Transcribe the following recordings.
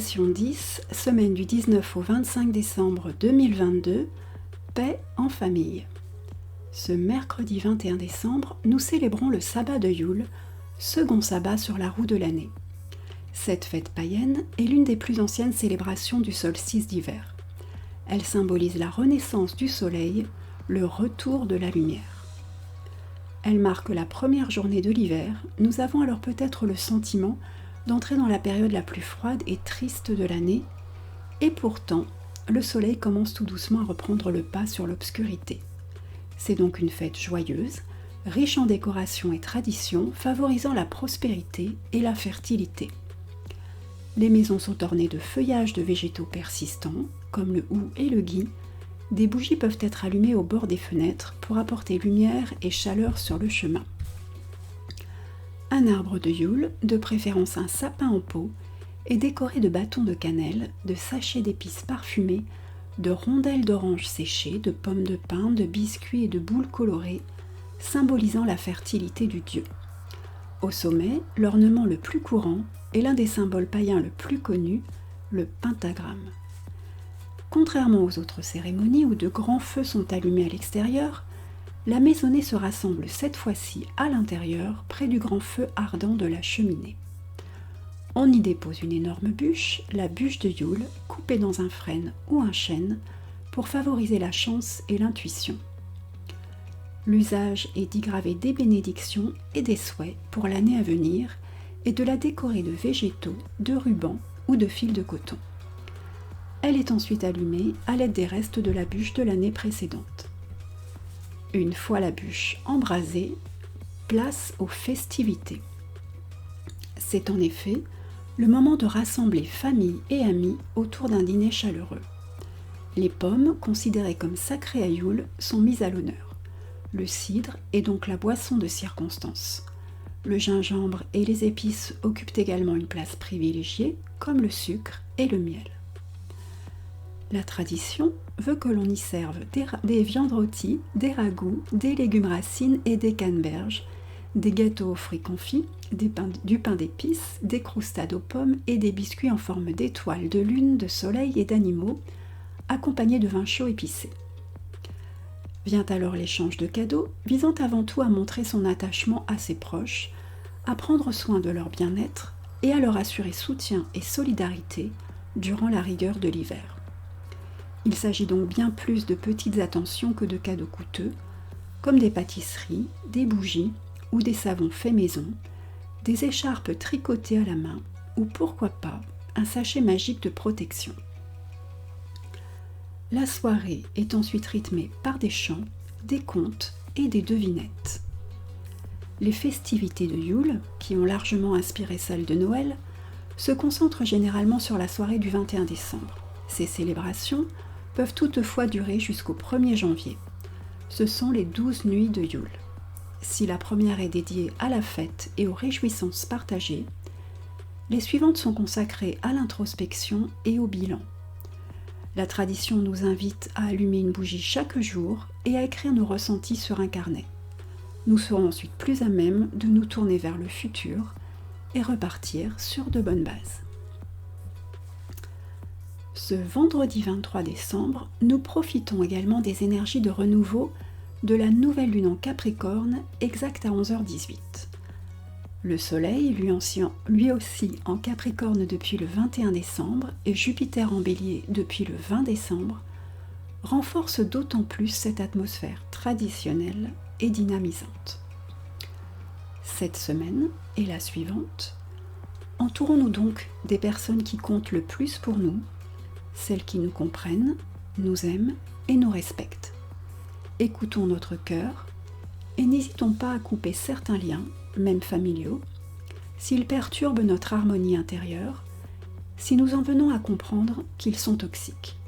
Méditation 10, semaine du 19 au 25 décembre 2022, paix en famille. Ce mercredi 21 décembre, nous célébrons le sabbat de Yule, second sabbat sur la roue de l'année. Cette fête païenne est l'une des plus anciennes célébrations du solstice d'hiver. Elle symbolise la renaissance du soleil, le retour de la lumière. Elle marque la première journée de l'hiver. Nous avons alors peut-être le sentiment d'entrer dans la période la plus froide et triste de l'année, et pourtant, le soleil commence tout doucement à reprendre le pas sur l'obscurité. C'est donc une fête joyeuse, riche en décorations et traditions, favorisant la prospérité et la fertilité. Les maisons sont ornées de feuillages de végétaux persistants, comme le houx et le gui. Des bougies peuvent être allumées au bord des fenêtres pour apporter lumière et chaleur sur le chemin. Un arbre de Yule, de préférence un sapin en pot, est décoré de bâtons de cannelle, de sachets d'épices parfumées, de rondelles d'oranges séchées, de pommes de pin, de biscuits et de boules colorées, symbolisant la fertilité du dieu. Au sommet, l'ornement le plus courant est l'un des symboles païens le plus connu, le pentagramme. Contrairement aux autres cérémonies où de grands feux sont allumés à l'extérieur, la maisonnée se rassemble cette fois-ci à l'intérieur, près du grand feu ardent de la cheminée. On y dépose une énorme bûche, la bûche de Yule, coupée dans un frêne ou un chêne, pour favoriser la chance et l'intuition. L'usage est d'y graver des bénédictions et des souhaits pour l'année à venir et de la décorer de végétaux, de rubans ou de fils de coton. Elle est ensuite allumée à l'aide des restes de la bûche de l'année précédente. Une fois la bûche embrasée, place aux festivités. C'est en effet le moment de rassembler famille et amis autour d'un dîner chaleureux. Les pommes, considérées comme sacrées à Yule, sont mises à l'honneur. Le cidre est donc la boisson de circonstance. Le gingembre et les épices occupent également une place privilégiée, comme le sucre et le miel. La tradition veut que l'on y serve des viandes rôties, des ragoûts, des légumes racines et des canneberges, des gâteaux aux fruits confits, du pain d'épices, des croustades aux pommes et des biscuits en forme d'étoiles, de lune, de soleil et d'animaux, accompagnés de vin chaud épicé. Vient alors l'échange de cadeaux, visant avant tout à montrer son attachement à ses proches, à prendre soin de leur bien-être et à leur assurer soutien et solidarité durant la rigueur de l'hiver. Il s'agit donc bien plus de petites attentions que de cadeaux coûteux, comme des pâtisseries, des bougies ou des savons faits maison, des écharpes tricotées à la main ou pourquoi pas un sachet magique de protection. La soirée est ensuite rythmée par des chants, des contes et des devinettes. Les festivités de Yule, qui ont largement inspiré celles de Noël, se concentrent généralement sur la soirée du 21 décembre. Ces célébrations peuvent toutefois durer jusqu'au 1er janvier. Ce sont les 12 nuits de Yule. Si la première est dédiée à la fête et aux réjouissances partagées, les suivantes sont consacrées à l'introspection et au bilan. La tradition nous invite à allumer une bougie chaque jour et à écrire nos ressentis sur un carnet. Nous serons ensuite plus à même de nous tourner vers le futur et repartir sur de bonnes bases. Ce vendredi 23 décembre, nous profitons également des énergies de renouveau de la nouvelle lune en Capricorne, exacte à 11h18. Le Soleil, lui aussi en Capricorne depuis le 21 décembre et Jupiter en Bélier depuis le 20 décembre, renforce d'autant plus cette atmosphère traditionnelle et dynamisante. Cette semaine et la suivante, entourons-nous donc des personnes qui comptent le plus pour nous, celles qui nous comprennent, nous aiment et nous respectent. Écoutons notre cœur et n'hésitons pas à couper certains liens, même familiaux, s'ils perturbent notre harmonie intérieure, si nous en venons à comprendre qu'ils sont toxiques.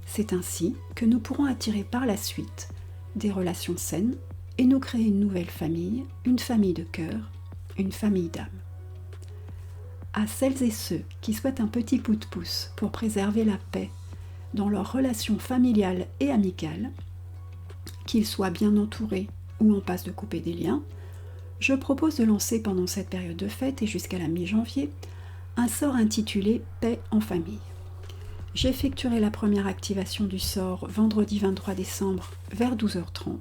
C'est ainsi que nous pourrons attirer par la suite des relations saines et nous créer une nouvelle famille, une famille de cœur, une famille d'âme. À celles et ceux qui souhaitent un petit coup de pouce pour préserver la paix dans leurs relations familiales et amicales, qu'ils soient bien entourés ou en passe de couper des liens, je propose de lancer pendant cette période de fête et jusqu'à la mi-janvier un sort intitulé Paix en famille. J'effectuerai la première activation du sort vendredi 23 décembre vers 12h30.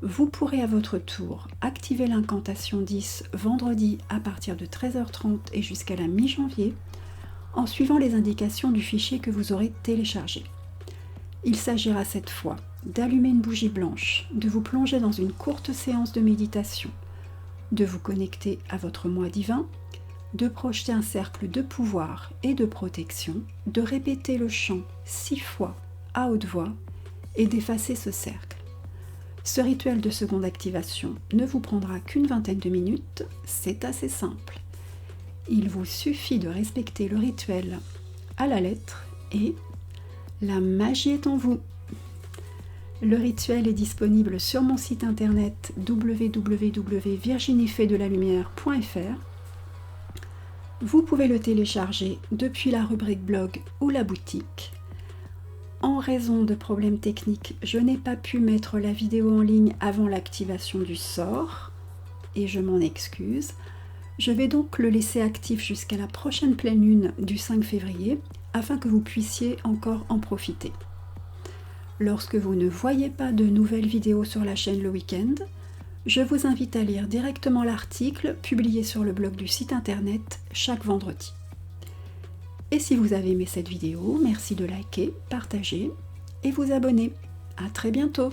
Vous pourrez à votre tour activer l'incantation 10 vendredi à partir de 13h30 et jusqu'à la mi-janvier en suivant les indications du fichier que vous aurez téléchargé. Il s'agira cette fois d'allumer une bougie blanche, de vous plonger dans une courte séance de méditation, de vous connecter à votre moi divin, de projeter un cercle de pouvoir et de protection, de répéter le chant 6 fois à haute voix et d'effacer ce cercle. Ce rituel de seconde activation ne vous prendra qu'une vingtaine de minutes, c'est assez simple. Il vous suffit de respecter le rituel à la lettre et la magie est en vous. Le rituel est disponible sur mon site internet www.virginiefedelalumière.fr. Vous pouvez le télécharger depuis la rubrique blog ou la boutique. En raison de problèmes techniques, je n'ai pas pu mettre la vidéo en ligne avant l'activation du sort et je m'en excuse. Je vais donc le laisser actif jusqu'à la prochaine pleine lune du 5 février afin que vous puissiez encore en profiter. Lorsque vous ne voyez pas de nouvelles vidéos sur la chaîne le week-end, je vous invite à lire directement l'article publié sur le blog du site internet chaque vendredi. Et si vous avez aimé cette vidéo, merci de liker, partager et vous abonner. À très bientôt!